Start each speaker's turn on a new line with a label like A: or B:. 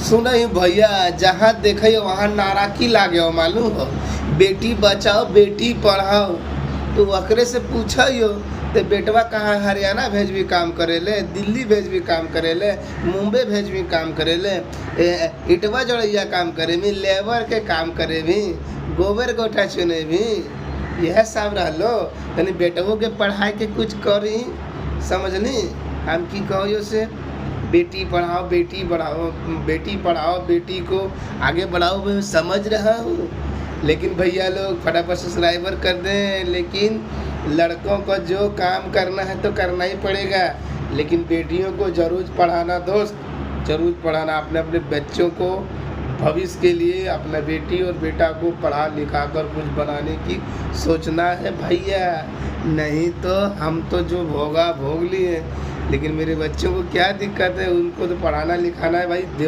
A: सुनई भैया, जहाँ देखिए वहाँ नारा की लागे हो मालूम हो। बेटी बचाओ बेटी पढ़ाओ। तो ओकरे से पूछियो तो बेटवा कहाँ हरियाणा भेजबी काम करेले, दिल्ली भेजबी काम करेले, मुंबई भेजबी काम करेले, इटवा जोड़ैया काम करे भी, लेबर के काम करे भी, गोबर गोटा चुने भी। यह सब रहलो तनी बेटवो के पढ़ाई के कुछ करी। समझनी हम की कहो से बेटी पढ़ाओ बेटी बढ़ाओ, बेटी पढ़ाओ बेटी को आगे बढ़ाओ, मैं समझ रहा हूँ। लेकिन भैया लोग फटाफट सब्सक्राइबर कर दें। लेकिन लड़कों को जो काम करना है तो करना ही पड़ेगा, लेकिन बेटियों को जरूर पढ़ाना दोस्त, जरूर पढ़ाना। अपने अपने बच्चों को भविष्य के लिए अपना बेटी और बेटा को पढ़ा लिखा कर कुछ बनाने की सोचना है भैया। नहीं तो हम तो जो भोगा भोग लिए, लेकिन मेरे बच्चों को क्या दिक्कत है, उनको तो पढ़ाना लिखाना है भाई।